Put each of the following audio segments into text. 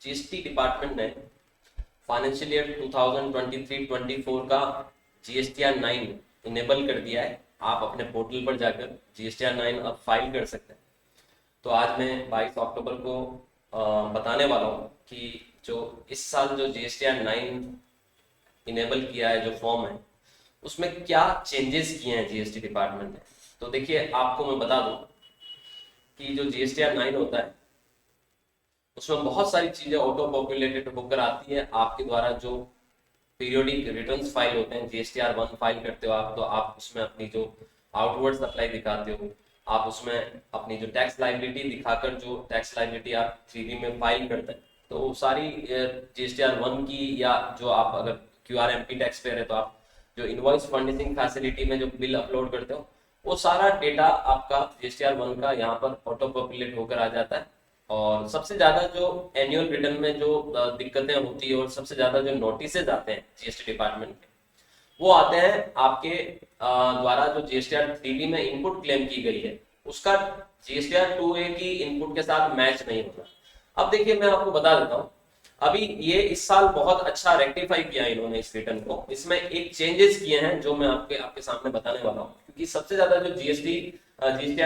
GST department ने financial year 2023-24 का GSTR 9 enable कर दिया है। आप अपने पोर्टल पर जाकर जीएसटीआर 9 अब फाइल कर सकते हैं। तो आज मैं 22 अक्टूबर को बताने वाला हूँ कि जो इस साल जो जीएसटीआर 9 इनेबल किया है, जो फॉर्म है, उसमें क्या चेंजेस किए हैं जीएसटी डिपार्टमेंट ने। तो देखिए, आपको मैं बता दूं कि जो जीएसटीआर 9 होता है उसमें बहुत सारी चीजें ऑटो पॉपुलेटेड होकर आती है। आपके द्वारा जो पीरियोडिक रिटर्न्स फाइल होते हैं, जीएसटीआर 1 फाइल करते हो आप, तो आप उसमें अपनी जो आउटवर्ड सप्लाई दिखाते हो, आप उसमें अपनी जो टैक्स लाइबिलिटी दिखाकर जो टैक्स लाइबिलिटी आप 3D में फाइल करते हैं, तो सारी जीएसटीआर 1 की, या जो आप अगर क्यूआरएमपी टैक्स पेयर है तो आप जो इनवॉइस फर्निशिंग फैसिलिटी में जो बिल अपलोड करते हो, वो सारा डेटा आपका जीएसटीआर 1 का यहाँ पर ऑटो पॉपुलेट होकर आ जाता है। और सबसे ज्यादा जो एनुअल रिटर्न में जो दिक्कतें होती है और सबसे ज्यादा जो नोटिसेज आते हैं जीएसटी डिपार्टमेंट के, वो आते हैं आपके द्वारा जो जीएसटीआर 3D में इनपुट क्लेम की गई है, उसका जीएसटीआर 2A की इनपुट के साथ मैच नहीं होना। अब देखिए, मैं आपको बता देता हूँ, अभी ये इस साल बहुत अच्छा रेक्टिफाई किया इन्होंने इस रिटर्न को। इसमें एक चेंजेस किए हैं जो मैं आपके सामने बताने वाला हूँ, क्योंकि सबसे ज्यादा जो जीएसटीआर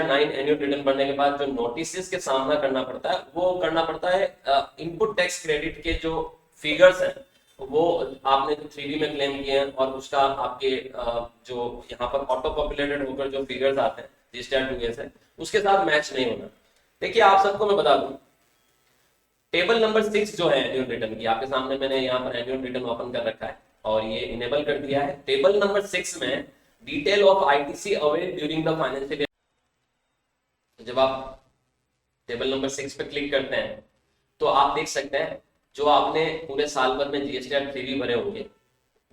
9 एनुअल रिटर्न बनने के बाद जो नोटिस के सामना करना पड़ता है, वो करना पड़ता है इनपुट टैक्स क्रेडिट के जो फिगर्स हैं, वो आपने जो 3D में क्लेम किए हैं और उसका आपके जो यहाँ पर ऑटो पॉपुलेटेड होकर जो फिगर्स आते हैं जीएसटीआर 2A से, उसके साथ मैच नहीं होना। देखिए, आप सबको मैं बता दूं, टेबल नंबर 6 जो है एनुअल रिटर्न की, आपके सामने मैंने यहाँ पर एनुअल रिटर्न ओपन कर रखा है और ये इनेबल कर दिया है। टेबल नंबर 6 में detail of ITC avail during the financial year. जब आप टेबल नंबर 6 पे क्लिक करते हैं तो आप देख सकते हैं जो आपने पूरे साल भर में जीएसटीआर 3B भरे होंगे,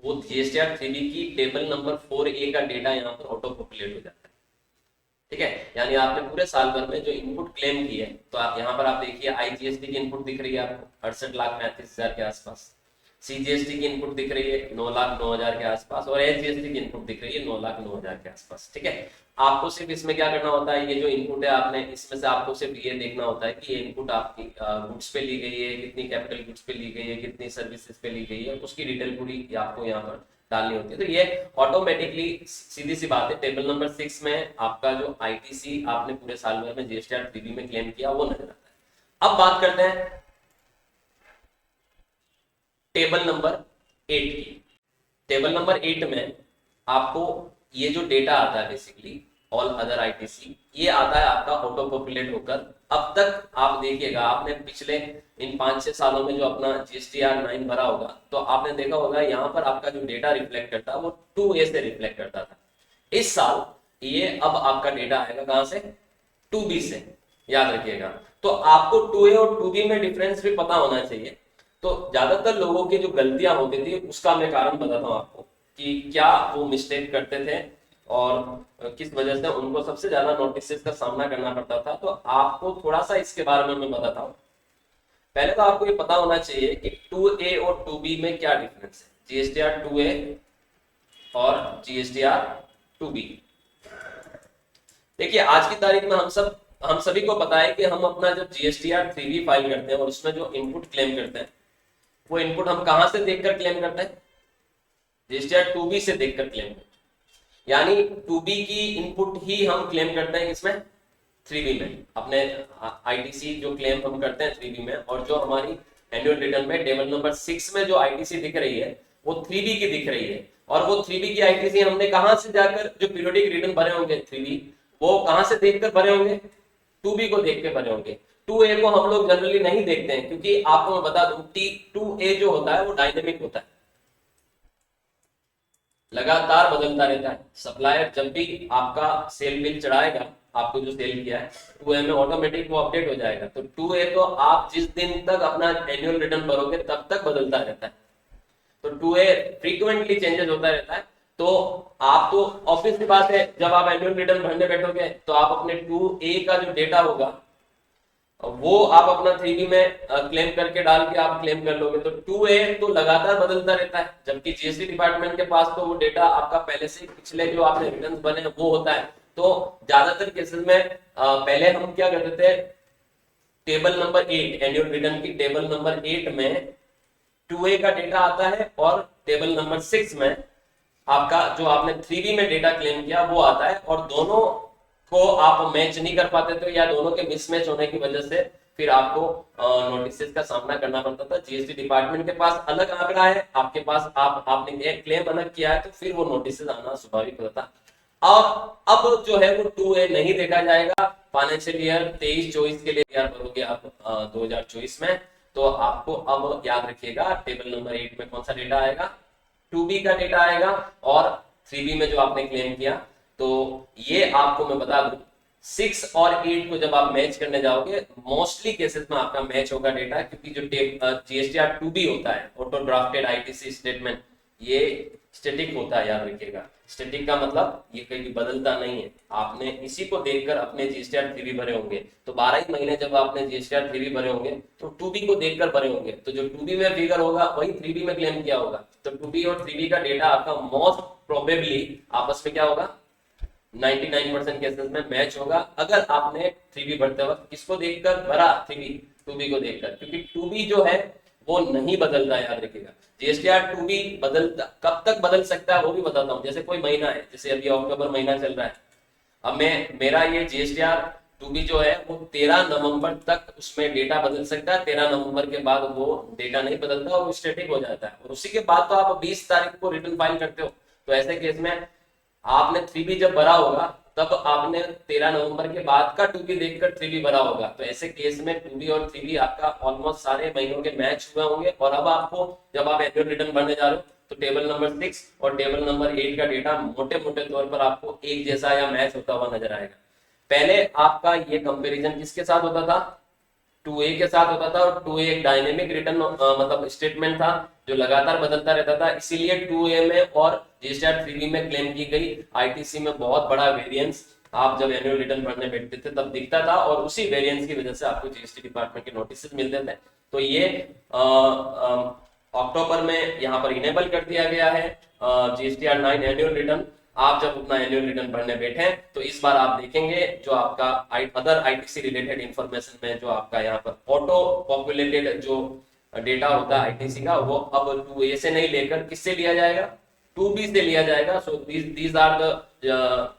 वो जीएसटीआर 3B की टेबल नंबर 4A का डेटा यहाँ पर ऑटो पॉपुलेट हो जाता है। ठीक है, यानी आपने पूरे साल भर में जो इनपुट क्लेम की है, तो आप यहाँ पर आप देखिए आईजीएसटी की इनपुट दिख रही है आपको 68,35,000 के आसपास, सीजीएसटी की इनपुट दिख रही है 9,09,000 के आसपास, और एसजीएसटी की इनपुट दिख रही है 9,09,000 के आसपास। ठीक है, आपको सिर्फ इसमें क्या करना होता है, ये जो इनपुट है आपने इसमें से आपको सिर्फ ये देखना होता है कि ये इनपुट आपकी गुड्स पे ली गई है, कितनी कैपिटल गुड्स पे ली गई है, कितनी सर्विसेज पे ली गई है, उसकी डिटेल पूरी आपको यहाँ पर डालनी होती है। तो ये ऑटोमेटिकली, सीधी सी बात है, टेबल नंबर 6 में आपका जो आईटीसी आपने पूरे साल भर में जीएसटीआर 3B में क्लेम किया वो नजर आता है। अब बात करते हैं टेबल नंबर 8 की। टेबल नंबर 8 में आपको ये जो डेटा आता है, बेसिकली ऑल अदर आईटीसी, ये आता है आपका ऑटो पॉपुलेट होकर। अब तक आप देखिएगा, आपने पिछले इन 5-6 सालों में जो अपना जीएसटीआर 9 भरा होगा, तो आपने देखा होगा यहाँ पर आपका जो डेटा रिफ्लेक्ट करता है वो 2A से रिफ्लेक्ट करता था। इस साल ये अब आपका डेटा आएगा कहां से, 2B से, याद रखिएगा। तो आपको 2A और 2B में डिफरेंस भी पता होना चाहिए। तो ज्यादातर लोगों की जो गलतियां होती थी, उसका मैं कारण बताता हूँ आपको कि क्या वो मिस्टेक करते थे और किस वजह से उनको सबसे ज्यादा नोटिस का सामना करना पड़ता था। तो आपको थोड़ा सा इसके बारे में मैं बताता हूँ। पहले तो आपको ये पता होना चाहिए कि 2A और 2B में क्या डिफरेंस है, जीएसटीआर 2A और जीएसटीआर 2B। देखिए, आज की तारीख में हम सभी को पता है कि हम अपना जब जीएसटीआर 3B फाइल करते हैं और उसमें जो इनपुट क्लेम करते हैं, वो इनपुट हम कहां से देखकर क्लेम करते हैं, जीएसटीआर 2B से देखकर क्लेम करते हैं। यानी 2B की इनपुट ही हम क्लेम करते हैं इसमें 3B में, अपने आईटीसी जो क्लेम हम करते हैं 3B में, और जो हमारी एनुअल रिटर्न में टेबल नंबर 6 में जो आईटीसी दिख रही है वो 3B की दिख रही है। और वो 3B की आईटीसी हमने कहां से जाकर, जो पीरियोडिक रिटर्न भरे होंगे 3B, वो कहां से देखकर भरे होंगे, 2B को देख के भरे होंगे। 2A को हम लोग जनरली नहीं देखते हैं, क्योंकि आपको मैं बता दूं 2A जो होता है वो डायनेमिक होता है, लगातार बदलता रहता है। सप्लायर जब भी आपका सेल बिल चढ़ाएगा, आपको जो सेल किया है 2A में, ऑटोमेटिक वो अपडेट हो जाएगा। तो 2A तो आप जिस दिन तक अपना एनुअल रिटर्न भरोगे तब तक बदलता रहता है। तो 2A फ्रीक्वेंटली चेंजेस होता रहता है। तो आप तो ऑब्वियस सी बात है, जब आप एनुअल रिटर्न भरने बैठोगे तो आप अपने 2A का जो डेटा होगा वो आप अपना 3B में क्लेम करके डाल के आप क्लेम कर लोगे। तो 2A तो लगातार बदलता रहता है, जबकि जीएसटी डिपार्टमेंट के पास तो वो डेटा आपका पहले से पिछले जो आपने रिटर्न बने वो होता है। तो ज्यादातर केसेस में पहले हम क्या करते थे, टेबल नंबर 8 एनुअल रिटर्न की टेबल नंबर 8 में 2A का डेटा आता है और टेबल नंबर 6 में आपका जो आपने 3B में डेटा क्लेम किया वो आता है, और दोनों को आप मैच नहीं कर पाते थे या दोनों के मिसमैच होने की वजह से फिर आपको नोटिस का सामना करना पड़ता था। जीएसटी डिपार्टमेंट के पास अलग आंकड़ा है, आपके पास आपने क्लेम अलग किया है, तो फिर वो नोटिस आना स्वाभाविक होता था। और अब जो है वो 2A नहीं देखा जाएगा। फाइनेंशियल ईयर 23-24 के लिए तैयार करोगे आप 2024 में, तो आपको अब याद रखिएगा टेबल नंबर 8 में कौन सा डेटा आएगा, 2B का डेटा आएगा, और 3B में जो आपने क्लेम किया। तो ये आपको मैं बता दूं 6 और 8 को जब आप मैच करने जाओगे मोस्टली केसेस में आपका मैच होगा डेटा, क्योंकि जो जीएसटीआर 2B होता है ऑटो ड्राफ्टेड आईटीसी स्टेटमेंट, ये स्टैटिक होता है, याद रखिएगा। स्टैटिक का मतलब ये कहीं भी बदलता नहीं है। आपने इसी को देखकर अपने जीएसटीआर 3B भरे होंगे, तो 12 ही महीने जब आपने जीएसटीआर 3B भरे होंगे तो 2B को देखकर भरे होंगे, तो जो 2B में फिगर होगा वही 3B में क्लेम किया होगा। तो 2B और 3B का डेटा आपका मोस्ट प्रोबेबली आपस में क्या होगा, 99% केसेस में मैच होगा। अगर आपने 3B भरते वक्त किसको देखकर भरा, 3B 2B को देखकर, क्योंकि 2B जो है वो नहीं बदलता, याद रखिएगा। जीएसटीआर 2B बदलता कब तक बदल सकता है वो भी बताता हूं। जैसे कोई महीना है, जैसे अभी अक्टूबर महीना चल रहा है, अब मेरा ये जीएसटीआर 2B जो है वो 13 नवंबर तक उसमें डेटा बदल सकता है। 13 नवंबर के बाद वो डेटा नहीं बदलता और स्टैटिक हो जाता है, और उसी के बाद तो आप 20 तारीख को रिटर्न फाइल करते हो। तो ऐसे केस में आपने 3B जब भरा होगा तब आपने 13 नवंबर के बाद का 2B देखकर 3B भरा होगा। तो ऐसे केस में 2B और 3B आपका ऑलमोस्ट सारे महीनों के मैच हुए होंगे, और अब आपको जब आप एनुअल रिटर्न भरने जा रहे हो तो टेबल नंबर 6 और टेबल नंबर 8 का डेटा मोटे मोटे तौर पर आपको एक जैसा या मैच होता हुआ नजर आएगा। पहले आपका ये कंपैरिजन किसके साथ होता था, 2A के साथ होता था, और 2A एक डायनेमिक रिटर्न मतलब स्टेटमेंट था जो लगातार बदलता रहता था, इसीलिए 2A में और जीएसटीआर 3B में क्लेम की गई आईटीसी में बहुत बड़ा वेरिएंस आप जब एनुअल रिटर्न भरने बैठते थे तब दिखता था, और उसी वेरिएंस की वजह से आपको जीएसटी डिपार्टमेंट के नोटिस मिलते थे। तो ये अक्टूबर में यहाँ पर इनेबल कर दिया गया है जीएसटीआर 9 एनुअल रिटर्न। आप जब अपना एनुअल रिटर्न भरने बैठे तो इस बार आप देखेंगे जो आपका अदर आईटीसी रिलेटेड इंफॉर्मेशन में जो आपका यहाँ पर ऑटो पॉपुलेटेड जो डेटा होता है आईटीसी का, वो अब 2A से नहीं लेकर किससे लिया जाएगा, 2B से लिया जाएगा। सो these are the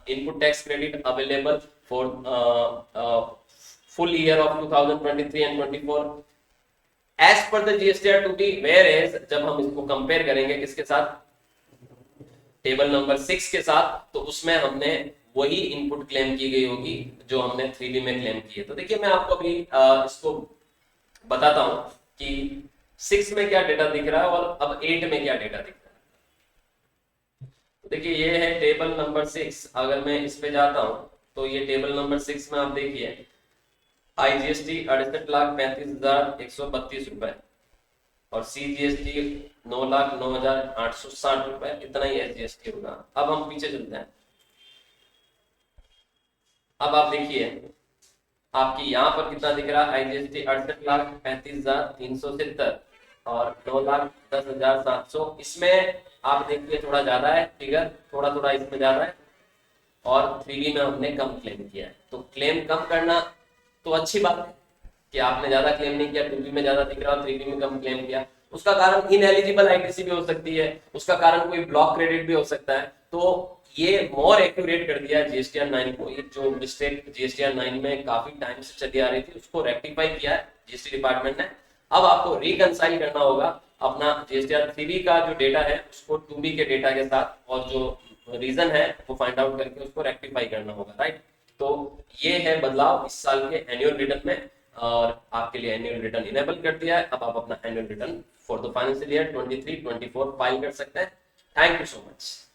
input tax credit available for full year of 2023 and 24 as per the GSTR 2B, whereas जब हम इसको कंपेयर करेंगे किसके साथ, टेबल नंबर 6 के साथ, तो उसमें हमने वही इनपुट क्लेम की गई होगी जो हमने 3B में क्लेम की है। तो देखिए मैं आपको अभी इसको बताता हूं कि 6 में क्या डेटा दिख रहा है और अब 8 में क्या डेटा दिख रहा है। तो देखिए ये है टेबल नंबर 6। अगर मैं इस पे जाता हूं तो ये टेबल नंबर 6 में आप देखिए आईजीएसटी 68,35,132 रुपए और सीजीएसटी 9,09,860 रुपए, इतना ही एसजीएसटी होगा। अब हम पीछे चलते हैं। अब आप देखिए आपकी यहाँ पर कितना दिख रहा है, आईजीएसटी 68,35,370 और 9,10,700। इसमें आप देखिए थोड़ा ज्यादा है फिगर, थोड़ा थोड़ा इसमें ज्यादा है, और 3B में हमने कम क्लेम किया है। तो क्लेम कम करना तो अच्छी बात है कि आपने ज्यादा क्लेम नहीं किया, 2B में ज्यादा दिख रहा है, 3B में कम क्लेम किया। उसका कारण इनएलिजिबल आईटीसी भी हो सकती है, उसका कारण कोई ब्लॉक क्रेडिट भी हो सकता है। तो ये मोर एक्यूरेट कर दिया जीएसटीआर 9 को। ये जो मिस्टेक जीएसटीआर 9 में काफी टाइम से चली आ रही थी उसको रेक्टिफाई किया है जीएसटी डिपार्टमेंट ने। अब आपको रिकंसाइल करना होगा अपना जीएसटीआर 3B का जो डेटा है उसको 2B के डेटा के साथ, और जो रीजन है वो फाइंड आउट करके उसको रेक्टिफाई करना होगा, राइट। तो ये है बदलाव इस साल के एनुअल रिटर्न में, और आपके लिए एनुअल रिटर्न इनेबल कर दिया है। अब आप अपना annual return for the financial year 23-24 file कर सकते हैं। Thank you so much.